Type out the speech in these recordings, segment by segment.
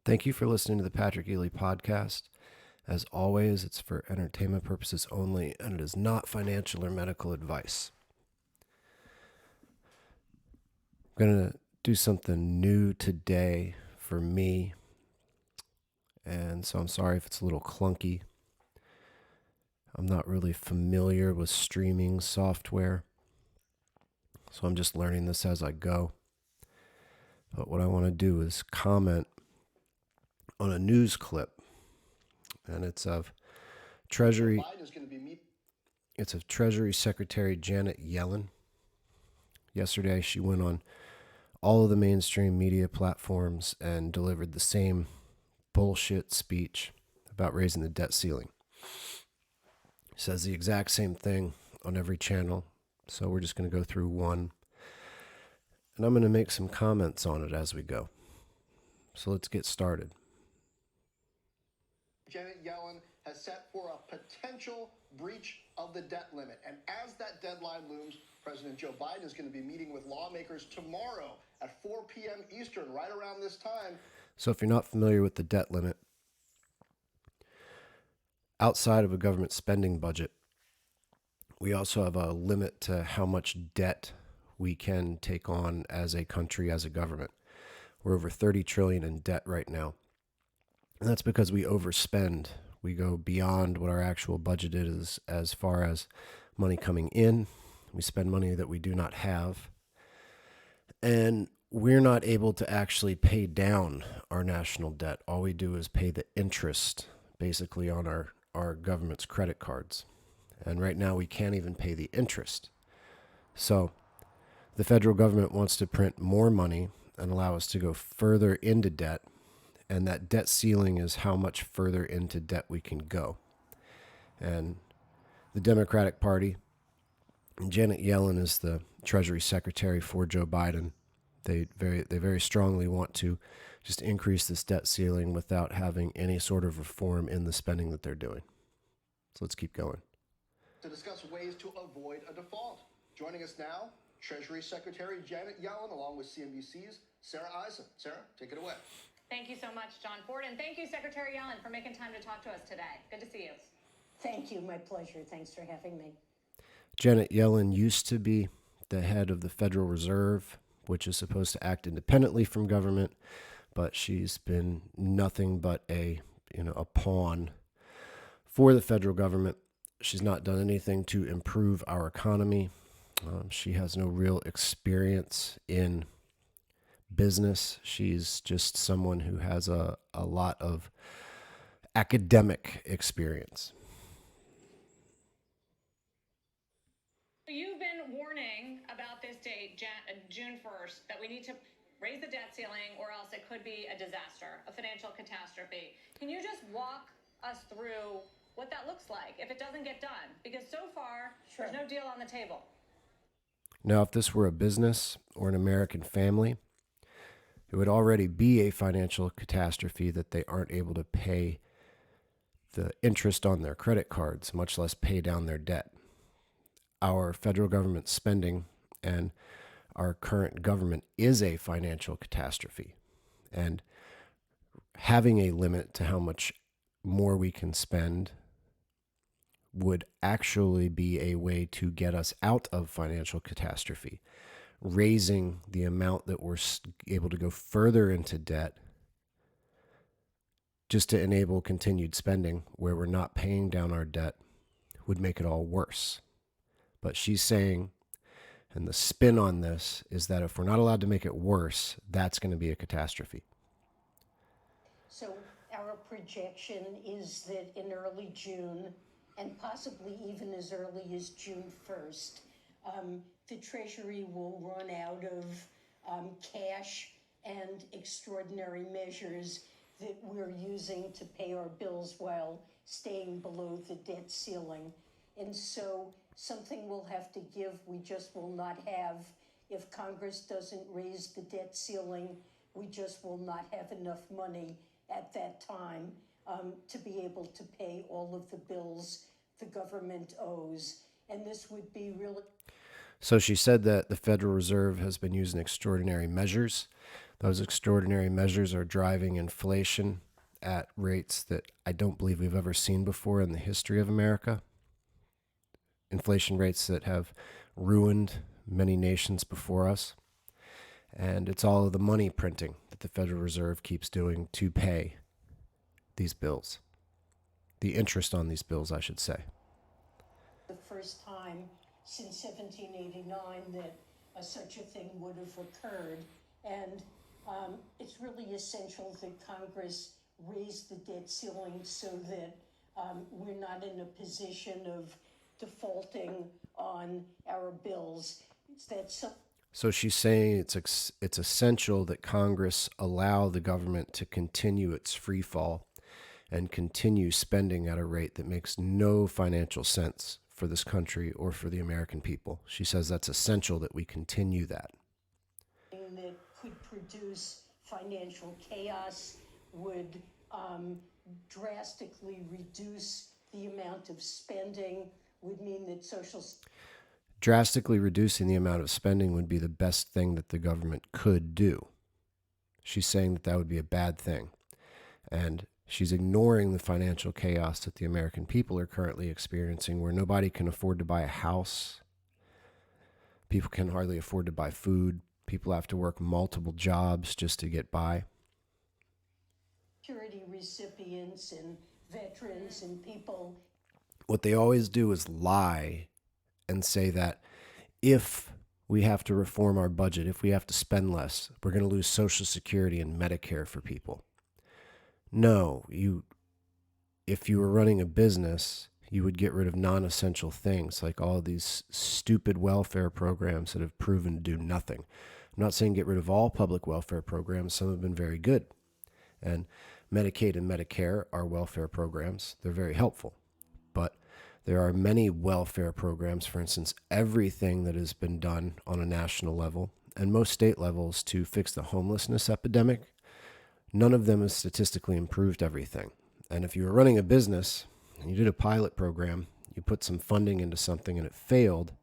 Thank you for listening to the Patrick Eley podcast. As always, it's for entertainment purposes only, and it is not financial or medical advice. I'm going to do something new today for me, and so I'm sorry if it's a little clunky. I'm not really familiar with streaming software, so I'm just learning this as I go. But what I want to do is comment on a news clip, and it's of Treasury Secretary Janet Yellen. Yesterday, she went on all of the mainstream media platforms and delivered the same bullshit speech about raising the debt ceiling. Says the exact same thing on every channel, so we're just going to go through one, and I'm going to make some comments on it as we go. So let's get started. Janet Yellen has set for a potential breach of the debt limit. And as that deadline looms, President Joe Biden is going to be meeting with lawmakers tomorrow at 4 p.m. Eastern, right around this time. So if you're not familiar with the debt limit, outside of a government spending budget, we also have a limit to how much debt we can take on as a country, as a government. We're over $30 trillion in debt right now. And that's because we overspend. We go beyond what our actual budget is as far as money coming in. We spend money that we do not have. And we're not able to actually pay down our national debt. All we do is pay the interest, basically, on our government's credit cards. And right now we can't even pay the interest. So the federal government wants to print more money and allow us to go further into debt. And that debt ceiling is how much further into debt we can go. And the Democratic Party, Janet Yellen is the Treasury Secretary for Joe Biden. They very strongly want to just increase this debt ceiling without having any sort of reform in the spending that they're doing. So let's keep going. To discuss ways to avoid a default. Joining us now, Treasury Secretary Janet Yellen, along with CNBC's Sarah Eisen. Sarah, take it away. Thank you so much, John Ford, and thank you, Secretary Yellen, for making time to talk to us today. Good to see you. Thank you. My pleasure. Thanks for having me. Janet Yellen used to be the head of the Federal Reserve, which is supposed to act independently from government, but she's been nothing but a pawn for the federal government. She's not done anything to improve our economy. She has no real experience in business. She's just someone who has a lot of academic experience. You've been warning about this date, June 1st, that we need to raise the debt ceiling or else it could be a disaster, a financial catastrophe. Can you just walk us through what that looks like if it doesn't get done? Because so far, Sure. There's no deal on the table. Now, if this were a business or an American family, it would already be a financial catastrophe that they aren't able to pay the interest on their credit cards, much less pay down their debt. Our federal government spending and our current government is a financial catastrophe. And having a limit to how much more we can spend would actually be a way to get us out of financial catastrophe. Raising the amount that we're able to go further into debt just to enable continued spending where we're not paying down our debt would make it all worse. But she's saying, and the spin on this is that if we're not allowed to make it worse, that's going to be a catastrophe. So our projection is that in early June, and possibly even as early as June 1st, the Treasury will run out of cash and extraordinary measures that we're using to pay our bills while staying below the debt ceiling. And so something will have to give. We just will not have, if Congress doesn't raise the debt ceiling, we just will not have enough money at that time to be able to pay all of the bills the government owes. And this would be really... So she said that the Federal Reserve has been using extraordinary measures. Those extraordinary measures are driving inflation at rates that I don't believe we've ever seen before in the history of America. Inflation rates that have ruined many nations before us. And it's all of the money printing that the Federal Reserve keeps doing to pay these bills. The interest on these bills, I should say. The first time since 1789 that such a thing would have occurred. And it's really essential that Congress raise the debt ceiling so that we're not in a position of defaulting on our bills. So she's saying it's essential that Congress allow the government to continue its free fall and continue spending at a rate that makes no financial sense for this country or for the American people. She says that's essential that we continue that. That could produce financial chaos, would drastically reduce the amount of spending, would mean that drastically reducing the amount of spending would be the best thing that the government could do. She's saying that that would be a bad thing. And she's ignoring the financial chaos that the American people are currently experiencing, where nobody can afford to buy a house. People can hardly afford to buy food. People have to work multiple jobs just to get by. Security recipients and veterans and people. What they always do is lie and say that if we have to reform our budget, if we have to spend less, we're going to lose Social Security and Medicare for people. No, if you were running a business, you would get rid of non-essential things like all of these stupid welfare programs that have proven to do nothing. I'm not saying get rid of all public welfare programs. Some have been very good. And Medicaid and Medicare are welfare programs. They're very helpful. But there are many welfare programs, for instance, everything that has been done on a national level and most state levels to fix the homelessness epidemic. None of them has statistically improved everything. And if you were running a business and you did a pilot program, you put some funding into something and it failed,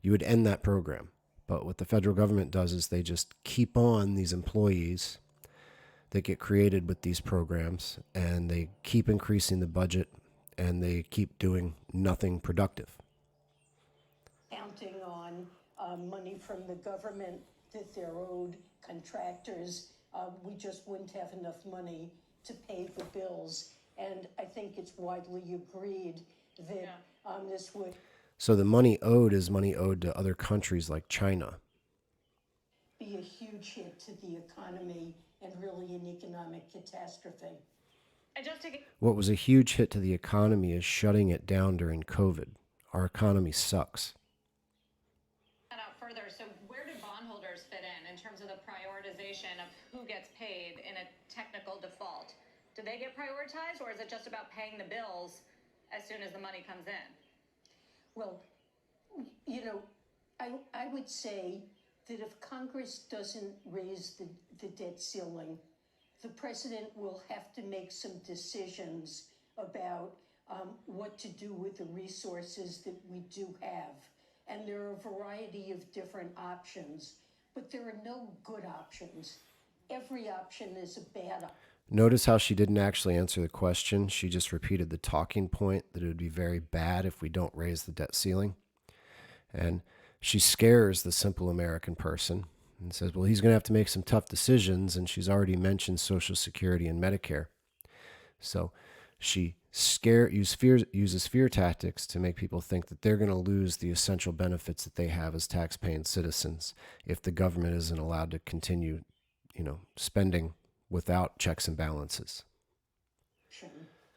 you would end that program. But what the federal government does is they just keep on these employees that get created with these programs, and they keep increasing the budget, and they keep doing nothing productive. Counting on money from the government that they're owed contractors, we just wouldn't have enough money to pay the bills. And I think it's widely agreed that this would... So the money owed is money owed to other countries like China. Be a huge hit to the economy and really an economic catastrophe. What was a huge hit to the economy is shutting it down during COVID. Our economy sucks. Out further, so where do bondholders fit in terms of the prioritization of who gets paid in a technical default? Do they get prioritized, or is it just about paying the bills as soon as the money comes in? Well, I would say that if Congress doesn't raise the debt ceiling, the president will have to make some decisions about what to do with the resources that we do have. And there are a variety of different options, but there are no good options. Every option is a bad option. Notice how she didn't actually answer the question. She just repeated the talking point that it would be very bad if we don't raise the debt ceiling. And she scares the simple American person and says, well, he's going to have to make some tough decisions. And she's already mentioned Social Security and Medicare. So she uses fear tactics to make people think that they're going to lose the essential benefits that they have as tax-paying citizens if the government isn't allowed to continue, spending without checks and balances.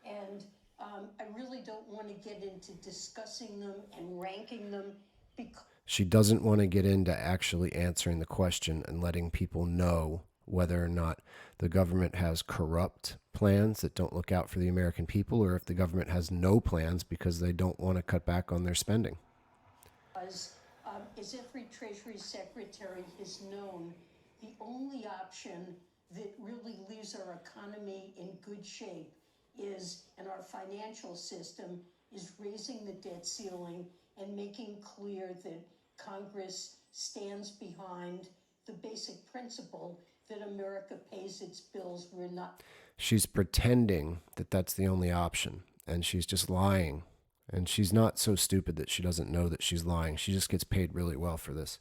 And I really don't want to get into discussing them and ranking them because she doesn't want to get into actually answering the question and letting people know whether or not the government has corrupt plans that don't look out for the American people, or if the government has no plans because they don't want to cut back on their spending. As every Treasury Secretary has known, the only option that really leaves our economy in good shape and our financial system is raising the debt ceiling and making clear that Congress stands behind the basic principle that America pays its bills. We're not. She's pretending that that's the only option, and she's just lying. And she's not so stupid that she doesn't know that she's lying. She just gets paid really well for this.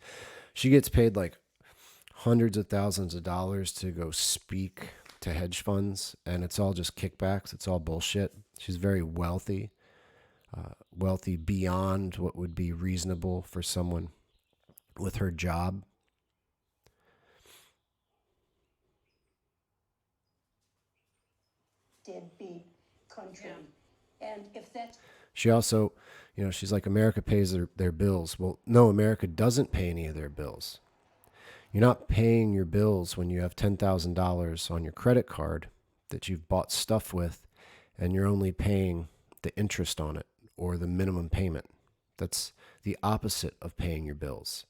She gets paid like hundreds of thousands of dollars to go speak to hedge funds, and it's all just kickbacks. It's all bullshit. She's very wealthy, wealthy beyond what would be reasonable for someone with her job. Deadbeat country. Yeah. And if that's. She also, she's like, America pays their bills. Well, no, America doesn't pay any of their bills. You're not paying your bills when you have $10,000 on your credit card that you've bought stuff with, and you're only paying the interest on it or the minimum payment. That's the opposite of paying your bills.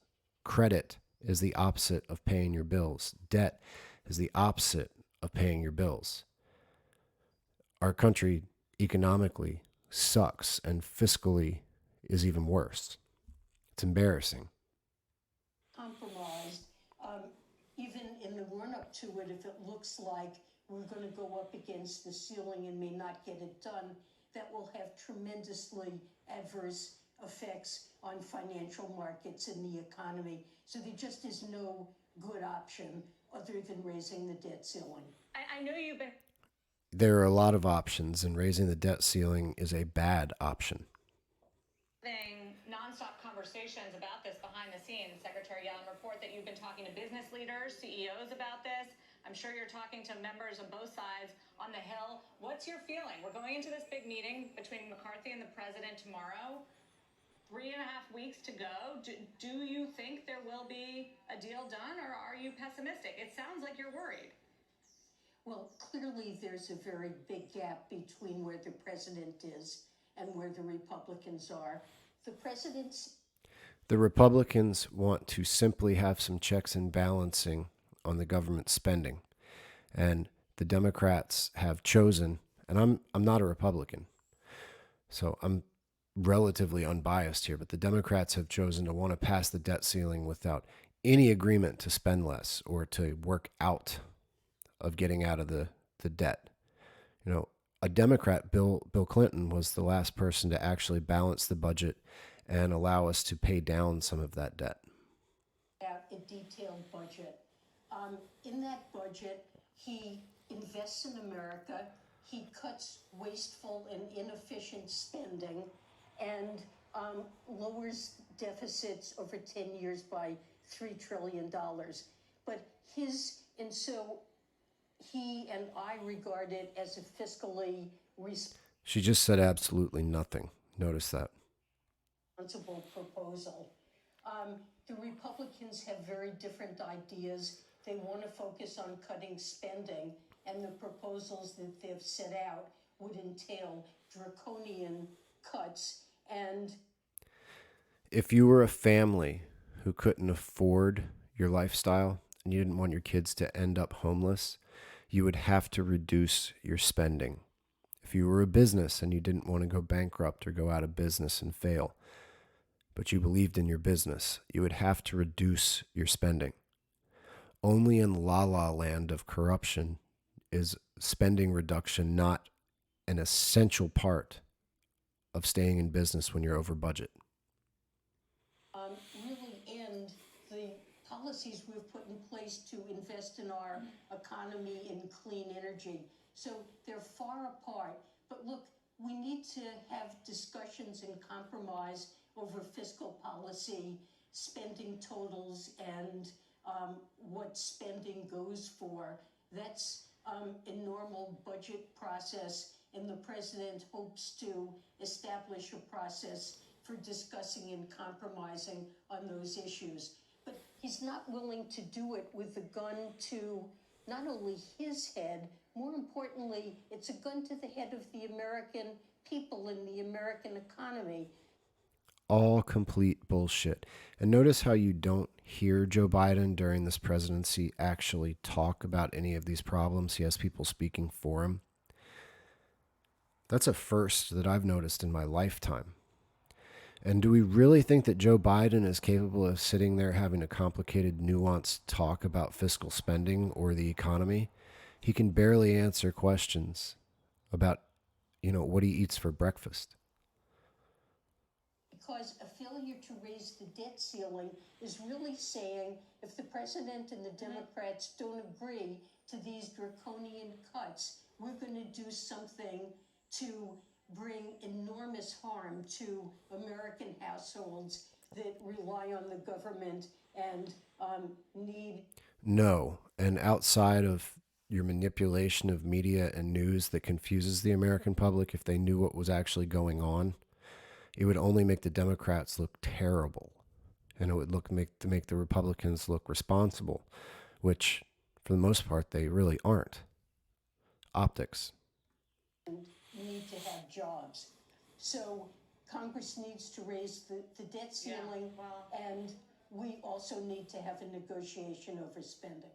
Credit is the opposite of paying your bills. Debt is the opposite of paying your bills. Our country economically sucks, and fiscally is even worse. It's embarrassing. Compromised. Even in the run-up to it, if it looks like we're going to go up against the ceiling and may not get it done, that will have tremendously adverse effects on financial markets and the economy. So there just is no good option other than raising the debt ceiling. I know you've been... There are a lot of options, and raising the debt ceiling is a bad option. Non-stop conversations about this behind the scenes. Secretary Yellen report that you've been talking to business leaders, CEOs about this. I'm sure you're talking to members of both sides on the Hill. What's your feeling? We're going into this big meeting between McCarthy and the president tomorrow. 3.5 weeks to go. Do you think there will be a deal done, or are you pessimistic? It sounds like you're worried. Well, clearly there's a very big gap between where the president is and where the Republicans are. The Republicans want to simply have some checks and balancing on the government spending. And the Democrats have chosen, and I'm not a Republican, so I'm relatively unbiased here, but the Democrats have chosen to want to pass the debt ceiling without any agreement to spend less or to work out of getting out of the debt. A Democrat, Bill Clinton, was the last person to actually balance the budget and allow us to pay down some of that debt. A detailed budget. In that budget, he invests in America, he cuts wasteful and inefficient spending, and lowers deficits over 10 years by $3 trillion. But he and I regard it as a fiscally She just said absolutely nothing. Notice that. Responsible proposal. The Republicans have very different ideas. They want to focus on cutting spending, and the proposals that they've set out would entail draconian cuts. And if you were a family who couldn't afford your lifestyle and you didn't want your kids to end up homeless, you would have to reduce your spending. If you were a business and you didn't want to go bankrupt or go out of business and fail, but you believed in your business, you would have to reduce your spending. Only in la la land of corruption is spending reduction not an essential part of staying in business when you're over budget. Really end the policies we've put in place to invest in our economy in clean energy. So they're far apart. But look, we need to have discussions and compromise over fiscal policy, spending totals, and what spending goes for. That's a normal budget process, and the president hopes to establish a process for discussing and compromising on those issues. But he's not willing to do it with a gun to not only his head, more importantly, it's a gun to the head of the American people and the American economy. All complete bullshit. And notice how you don't hear Joe Biden during this presidency actually talk about any of these problems. He has people speaking for him. That's a first that I've noticed in my lifetime. And do we really think that Joe Biden is capable of sitting there having a complicated, nuanced talk about fiscal spending or the economy? He can barely answer questions about, what he eats for breakfast. Because a failure to raise the debt ceiling is really saying if the president and the Democrats don't agree to these draconian cuts, we're going to do something to bring enormous harm to American households that rely on the government and need. No. And outside of your manipulation of media and news that confuses the American public, if they knew what was actually going on, it would only make the Democrats look terrible. And it would make the Republicans look responsible, which for the most part they really aren't. Optics. Need to have jobs. So Congress needs to raise the debt ceiling, and we also need to have a negotiation over spending.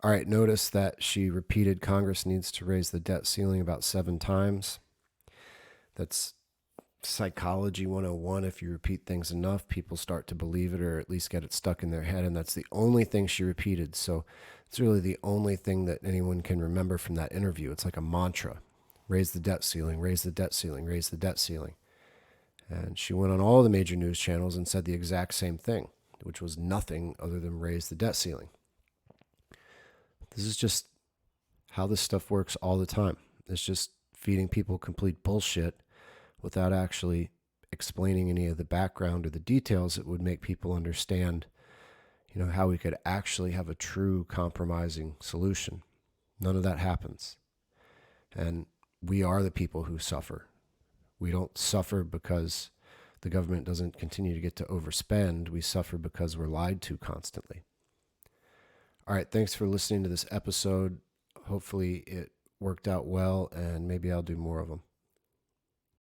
All right, notice that she repeated Congress needs to raise the debt ceiling about 7 times. That's psychology 101. If you repeat things enough, people start to believe it or at least get it stuck in their head. And that's the only thing she repeated. So it's really the only thing that anyone can remember from that interview. It's like a mantra. Raise the debt ceiling, raise the debt ceiling, raise the debt ceiling. And she went on all the major news channels and said the exact same thing, which was nothing other than raise the debt ceiling. This is just how this stuff works all the time. It's just feeding people complete bullshit without actually explaining any of the background or the details that would make people understand, how we could actually have a true compromising solution. None of that happens. And we are the people who suffer. We don't suffer because the government doesn't continue to get to overspend. We suffer because we're lied to constantly. All right, thanks for listening to this episode. Hopefully it worked out well, and maybe I'll do more of them.